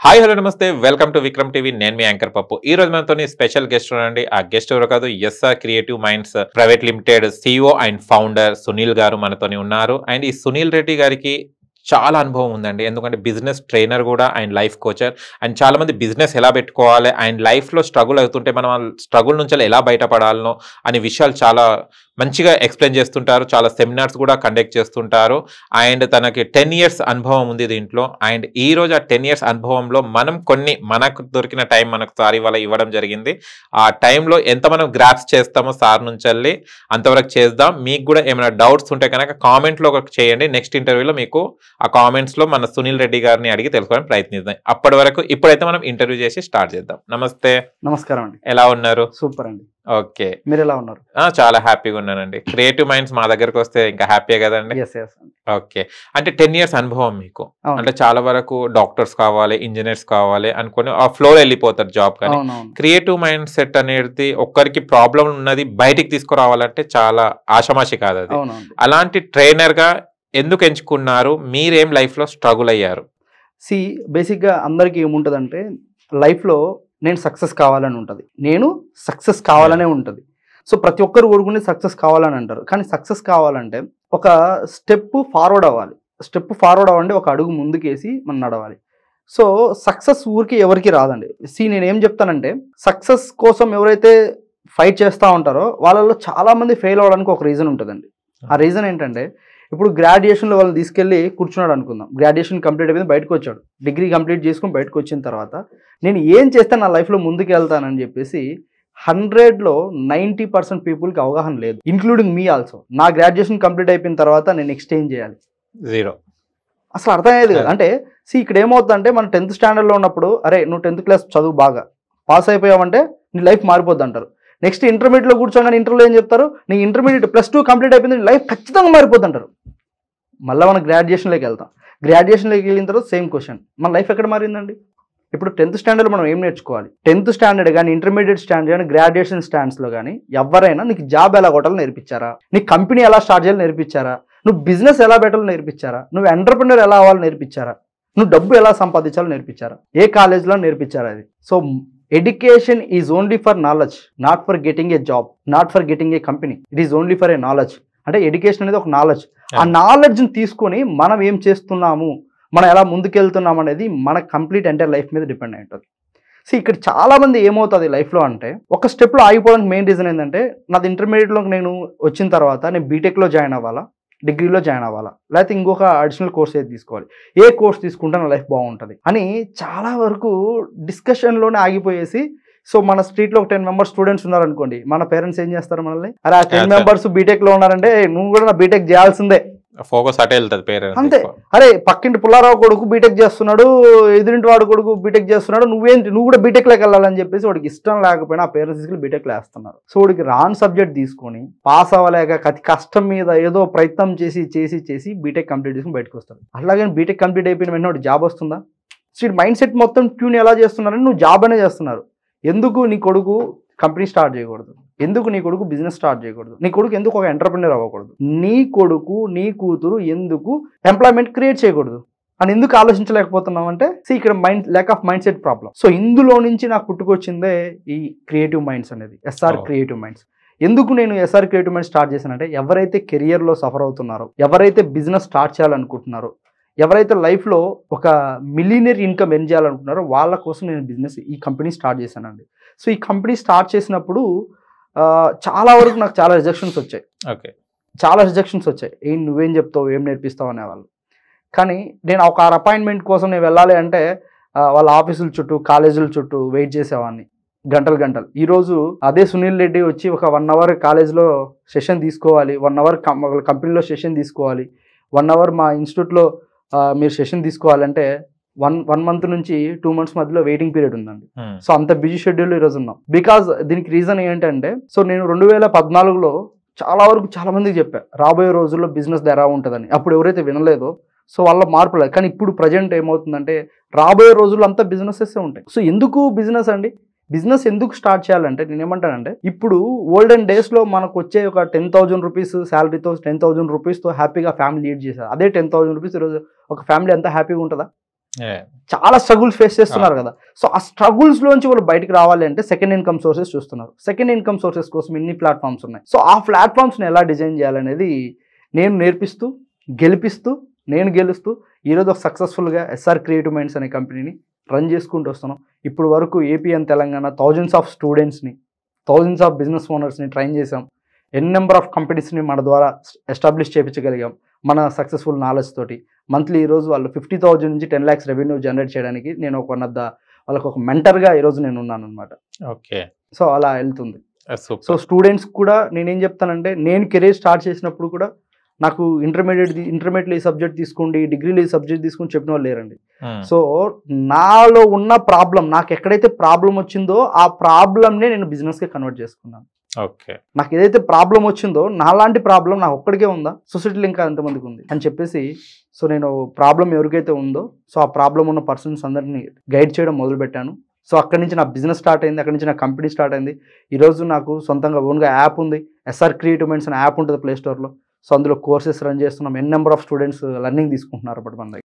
Hi hello నమస్తే welcome to Vikram TV. నేను మీ anchor పప్పు. ఈ రోజు మనతో స్పెషల్ గెస్ట్ ఉన్నారండి. ఆ గెస్ట్ ఎవరో కాదు, SR creative minds private limited CEO and founder Sunil garu మనతోని ఉన్నారు. అండ్ ఈ సునీల్ రెడ్డి గారికి చాలా అనుభవం ఉందండి. ఎందుకంటే బిజినెస్ ట్రైనర్ కూడా అండ్ లైఫ్ కోచర్. అండ్ చాలా మంది బిజినెస్ ఎలా పెట్టుకోవాలి అండ్ లైఫ్లో స్ట్రగుల్ అవుతుంటే మనం స్ట్రగుల్ నుంచి ఎలా బయటపడాలనో అనే విషయాలు చాలా మంచిగా ఎక్స్ప్లెయిన్ చేస్తుంటారు. చాలా సెమినార్స్ కూడా కండక్ట్ చేస్తుంటారు. అండ్ తనకి 10 years అనుభవం ఉంది దీంట్లో. అండ్ ఈ రోజు ఆ 10 years అనుభవంలో మనం మనకు దొరికిన టైం మనకు సార్ ఇవాళ ఇవ్వడం జరిగింది. ఆ టైంలో ఎంత మనం గ్రాప్స్ చేస్తామో సార్ నుంచి వెళ్ళి అంతవరకు చేద్దాం. మీకు కూడా ఏమైనా డౌట్స్ ఉంటే కనుక కామెంట్లో చేయండి. నెక్స్ట్ ఇంటర్వ్యూలో మీకు ఆ కామెంట్స్లో మన సునీల్ రెడ్డి గారిని అడిగి తెలుసుకోవడానికి ప్రయత్నిద్దాం. అప్పటి వరకు ఇప్పుడైతే మనం ఇంటర్వ్యూ చేసి స్టార్ట్ చేద్దాం. నమస్తే. నమస్కారం అండి. ఎలా ఉన్నారు? సూపర్ అండి. ఓకే, మీరు ఎలా ఉన్నారు? చాలా హ్యాపీగా ఉన్నానండి. క్రియేటివ్ మైండ్స్ మా దగ్గరకు వస్తే ఇంకా హ్యాపీయే కదండి. ఓకే, అంటే 10 years అనుభవం మీకు. అంటే చాలా వరకు డాక్టర్స్ కావాలి, ఇంజనీర్స్ కావాలి అనుకుని ఆ ఫ్లోర్ వెళ్ళిపోతారు జాబ్. కానీ క్రియేటివ్ మైండ్ సెట్ అనేది ఒక్కరికి ప్రాబ్లం ఉన్నది బయటికి తీసుకురావాలంటే చాలా ఆషమాషి కాదు అది. అలాంటి ట్రైనర్ గా ఎందుకు ఎంచుకున్నారు? మీరేం లైఫ్ లో స్ట్రగుల్ అయ్యారు? బేసిక్గా అందరికి ఏముంటదంటే లైఫ్ లో నేను సక్సెస్ కావాలని ఉంటుంది, నేను సక్సెస్ కావాలనే ఉంటుంది. సో ప్రతి ఒక్కరు ఊరుకుని సక్సెస్ కావాలని అంటారు. కానీ సక్సెస్ కావాలంటే ఒక స్టెప్ ఫార్వర్డ్ అవ్వాలి. స్టెప్ ఫార్వర్డ్ అవ్వండి, ఒక అడుగు ముందుకేసి మనం నడవాలి. సో సక్సెస్ ఊరికి ఎవరికి రాదండి. నేను ఏం చెప్తానంటే సక్సెస్ కోసం ఎవరైతే ఫైట్ చేస్తూ ఉంటారో వాళ్ళలో చాలామంది ఫెయిల్ అవ్వడానికి ఒక రీజన్ ఉంటుందండి. ఆ రీజన్ ఏంటంటే ఇప్పుడు గ్రాడ్యుయేషన్లో వాళ్ళని తీసుకెళ్ళి కూర్చున్నాడు అనుకుందాం. గ్రాడ్యుయేషన్ కంప్లీట్ అయిపోయింది, బయటకు వచ్చాడు. డిగ్రీ కంప్లీట్ చేసుకుని బయటకు వచ్చిన తర్వాత నేను ఏం చేస్తే నా లైఫ్లో ముందుకు వెళ్తానని చెప్పేసి 100లో 90% పీపుల్కి అవగాహన లేదు, ఇంక్లూడింగ్ మీ ఆల్సో. నా గ్రాడ్యుయేషన్ కంప్లీట్ అయిపోయిన తర్వాత నేను నెక్స్ట్ ఏం చేయాలి, జీరో. అసలు అర్థమయ్యేది కదా. అంటే ఇక్కడ ఏమవుతుందంటే మనం 10th స్టాండర్డ్లో ఉన్నప్పుడు అరే నువ్వు 10th క్లాస్ చదువు బాగా పాస్ అయిపోయావంటే నీ లైఫ్ మారిపోద్ది అంటారు. నెక్స్ట్ ఇంటర్మీడియట్లో కూర్చోగానే ఇంటర్లో ఏం చెప్తారు, నీ ఇంటర్మీడియట్ +2 కంప్లీట్ అయిపోయింది, నీ లైఫ్ ఖచ్చితంగా మారిపోద్ది అంటారు. మళ్ళీ మనం గ్రాడ్యుయేషన్లోకి వెళ్తాం. గ్రాడ్యుయేషన్లోకి వెళ్ళిన తర్వాత సేమ్ క్వశ్చన్, మన లైఫ్ ఎక్కడ మారిందండి? ఇప్పుడు 10th స్టాండర్డ్లో మనం ఏం నేర్చుకోవాలి? 10th స్టాండర్డ్ కానీ, ఇంటర్మీడియట్ స్టాండర్డ్ కానీ, గ్రాడ్యుయేషన్ స్టాండ్స్లో కానీ ఎవరైనా నీకు జాబ్ ఎలా కొట్టాలో నేర్పించారా? నీ కంపెనీ ఎలా స్టార్ట్ చేయాలో నేర్పించారా? నువ్వు బిజినెస్ ఎలా పెట్టాలో నేర్పించారా? నువ్వు ఎంటర్ప్రెన్యూర్ ఎలా అవ్వాలో నేర్పించారా? నువ్వు డబ్బు ఎలా సంపాదించాలో నేర్పించారా? ఏ కాలేజ్లో నేర్పించారా? అది so education is only for knowledge, not for getting a job, not for getting a company. It is only for a knowledge. అంటే ఎడ్యుకేషన్ అనేది ఒక నాలెడ్జ్. ఆ నాలెడ్జ్ని తీసుకొని మనం ఏం చేస్తున్నాము, మనం ఎలా ముందుకెళ్తున్నాం అనేది మన కంప్లీట్ ఎంటైర్ లైఫ్ మీద డిపెండ్ అయి ఉంటుంది. ఇక్కడ చాలామంది ఏమవుతుంది లైఫ్లో అంటే ఒక స్టెప్లో ఆగిపోవడానికి మెయిన్ రీజన్ ఏంటంటే నాది ఇంటర్మీడియట్లోకి నేను వచ్చిన తర్వాత నేను బీటెక్లో జాయిన్ అవ్వాలా, డిగ్రీలో జాయిన్ అవ్వాలా, లేకపోతే ఇంకొక అడిషనల్ కోర్స్ ఏది తీసుకోవాలి, ఏ కోర్స్ తీసుకుంటే నా లైఫ్ బాగుంటుంది అని చాలా వరకు డిస్కషన్లోనే ఆగిపోయేసి. సో మన స్ట్రీట్లో ఒక 10 members స్టూడెంట్స్ ఉన్నారనుకోండి, మన పేరెంట్స్ ఏం చేస్తారు మనల్ని, అరే ఆ 10 members బీటెక్లో ఉన్నారంటే నువ్వు కూడా నా బీటెక్ చేయాల్సిందే, ఫోకస్ అటే వెళ్తుంది పేరెంట్స్ అంతే. అరే పక్కింటి పుల్లారావు కొడుకు బీటెక్ చేస్తున్నాడు, ఎదురింటి వాడు కొడుకు బీటెక్ చేస్తున్నాడు, నువ్వు కూడా బీటెక్లోకి వెళ్ళాలని చెప్పేసి వాడికి ఇష్టం లేకపోయినా ఆ పేరెంట్స్ తీసుకెళ్ళి బీటెక్లో వేస్తున్నారు. సో వాడికి రాన్ సబ్జెక్ట్ తీసుకొని పాస్ అవ్వలేక అతి కష్టం మీద ఏదో ప్రయత్నం చేసి చేసి చేసి బీటెక్ కంప్లీట్ చేసుకుని బయటకు వస్తాడు. అట్లాగే బీటెక్ కంప్లీట్ అయిపోయిన వెంటనే వాడికి జాబ్ వస్తుందా? మైండ్ సెట్ మొత్తం ట్యూన్ ఎలా చేస్తున్నారని నువ్వు జాబ్ అనే చేస్తున్నారు. ఎందుకు నీ కొడుకు కంపెనీ స్టార్ట్ చేయకూడదు? ఎందుకు నీ కొడుకు బిజినెస్ స్టార్ట్ చేయకూడదు? నీ కొడుకు ఎందుకు ఒక ఎంటర్ప్రెన్యూర్ అవ్వకూడదు? నీ కొడుకు నీ కూతురు ఎందుకు ఎంప్లాయ్మెంట్ క్రియేట్ చేయకూడదు అని ఎందుకు ఆలోచించలేకపోతున్నాం అంటే ఇక్కడ lack of mind set problem. So ఇందులో నుంచి నాకు పుట్టుకొచ్చిందే ఈ క్రియేటివ్ మైండ్స్ అనేది, ఎస్ఆర్ క్రియేటివ్ మైండ్స్. ఎందుకు నేను ఎస్ఆర్ క్రియేటివ్ మైండ్స్ స్టార్ట్ చేశానంటే ఎవరైతే కెరియర్లో సఫర్ అవుతున్నారో, ఎవరైతే బిజినెస్ స్టార్ట్ చేయాలనుకుంటున్నారో, ఎవరైతే లైఫ్లో ఒక మిలియనర్ ఇన్కమ్ ఎర్న్ చేయాలనుకుంటున్నారో వాళ్ళ కోసం నేను ఈ కంపెనీ స్టార్ట్ చేశానండి. సో ఈ కంపెనీ స్టార్ట్ చేసినప్పుడు చాలా వరకు నాకు చాలా రిజెక్షన్స్ వచ్చాయి. చాలా రిజెక్షన్స్ వచ్చాయి. నువ్వేం చెప్తావు, ఏం నేర్పిస్తావు అనేవాళ్ళు. కానీ నేను ఒక అపాయింట్మెంట్ కోసం నేను వెళ్ళాలి అంటే వాళ్ళ ఆఫీసుల చుట్టూ, కాలేజీల చుట్టూ వెయిట్ చేసేవాడిని గంటలు గంటలు. ఈరోజు అదే సునీల్ రెడ్డి వచ్చి ఒక 1 hour కాలేజ్లో సెషన్ తీసుకోవాలి, 1 hour కంపెనీలో సెషన్ తీసుకోవాలి, 1 hour మా ఇన్స్టిట్యూట్లో మీరు సెషన్ తీసుకోవాలంటే 1 month నుంచి 2 months మధ్యలో వెయిటింగ్ పీరియడ్ ఉందండి. సో అంత బిజీ షెడ్యూల్ ఈరోజు ఉన్నాం. బికాజ్ దీనికి రీజన్ ఏంటంటే సో నేను 2014లో చాలా వరకు చాలా మందికి చెప్పా రాబోయే రోజుల్లో బిజినెస్ ఎలా ఉంటుందని. అప్పుడు ఎవరైతే వినలేదో సో వాళ్ళ మార్పు లేదు. కానీ ఇప్పుడు ప్రజెంట్ ఏమవుతుందంటే రాబోయే రోజుల్లో అంతా బిజినెసెస్ ఉంటాయి. సో ఎందుకు బిజినెస్ అండి? బిజినెస్ ఎందుకు స్టార్ట్ చేయాలంటే నేను ఏమంటానంటే ఇప్పుడు ఓల్డెన్ డేస్లో మనకు వచ్చే ఒక 10,000 రూపీస్ శాలరీతో 10,000 రూపీస్తో హ్యాపీగా ఫ్యామిలీ లీడ్ చేశారు. అదే 10,000 రూపీస్ ఈరోజు ఒక ఫ్యామిలీ అంతా హ్యాపీగా ఉంటుందా? చాలా స్ట్రగుల్స్ ఫేస్ చేస్తున్నారు కదా. సో ఆ స్ట్రగుల్స్ లోంచి వాళ్ళు బయటకు రావాలి అంటే సెకండ్ ఇన్కమ్ సోర్సెస్ చూస్తున్నారు. సెకండ్ ఇన్కమ్ సోర్సెస్ కోసం ఇన్ని ప్లాట్ఫామ్స్ ఉన్నాయి. సో ఆ ప్లాట్ఫామ్స్ని ఎలా డిజైన్ చేయాలనేది నేను నేర్పిస్తూ, గెలిపిస్తూ, నేను గెలుస్తూ ఈరోజు ఒక సక్సెస్ఫుల్గా ఎస్ఆర్ క్రియేటివ్ మైండ్స్ అనే కంపెనీని రన్ చేసుకుంటూ వస్తున్నాం. ఇప్పుడు వరకు AP and Telangana thousands of స్టూడెంట్స్ని, థౌజండ్స్ ఆఫ్ బిజినెస్ ఓనర్స్ని ట్రైన్ చేసాం. నెంబర్ ఆఫ్ కంపెనీస్ని మన ద్వారా ఎస్టాబ్లిష్ చేయించగలిగాం మన సక్సెస్ఫుల్ నాలెడ్జ్ తోటి. మంత్లీ ఈరోజు వాళ్ళు 50,000 నుంచి 10 lakhs రెవెన్యూ జనరేట్ చేయడానికి నేను ఒక వాళ్ళకు ఒక మెంటర్గా ఈరోజు నేను ఉన్నాను అనమాట. ఓకే. సో అలా వెళ్తుంది. So super. స్టూడెంట్స్ కూడా నేనేం చెప్తానంటే, నేను కెరీర్ స్టార్ట్ చేసినప్పుడు కూడా నాకు ఇంటర్మీడియట్లో ఈ సబ్జెక్ట్ తీసుకోండి, డిగ్రీలో ఈ సబ్జెక్ట్ తీసుకుని చెప్పిన వాళ్ళు లేరండి. సో నాలో ఉన్న ప్రాబ్లం, నాకు ఎక్కడైతే ప్రాబ్లం వచ్చిందో ఆ ప్రాబ్లమ్నే నేను బిజినెస్గా కన్వర్ట్ చేసుకున్నాను. ఓకే. నాకు ఏదైతే ప్రాబ్లం వచ్చిందో నాలాంటి ప్రాబ్లం నాకు ఒక్కడికే ఉందా, సొసైటీలో ఇంకా ఎంతమందికి ఉంది అని చెప్పేసి, సో నేను ప్రాబ్లం ఎవరికైతే ఉందో సో ఆ ప్రాబ్లం ఉన్న పర్సన్స్ అందరినీ గైడ్ చేయడం మొదలుపెట్టాను. సో అక్కడి నుంచి నా బిజినెస్ స్టార్ట్ అయింది, అక్కడి నుంచి నా కంపెనీ స్టార్ట్ అయింది. ఈరోజు నాకు సొంతంగా ఓన్గా యాప్ ఉంది, ఎస్ఆర్ క్రియేటివ్ మైండ్స్ అనే యాప్ ఉంటుంది ప్లే స్టోర్లో. సో అందులో కోర్సెస్ రన్ చేస్తున్నాం. నెంబర్ ఆఫ్ స్టూడెంట్స్ లర్నింగ్ తీసుకుంటున్నారు అప్పటి మన దగ్గర.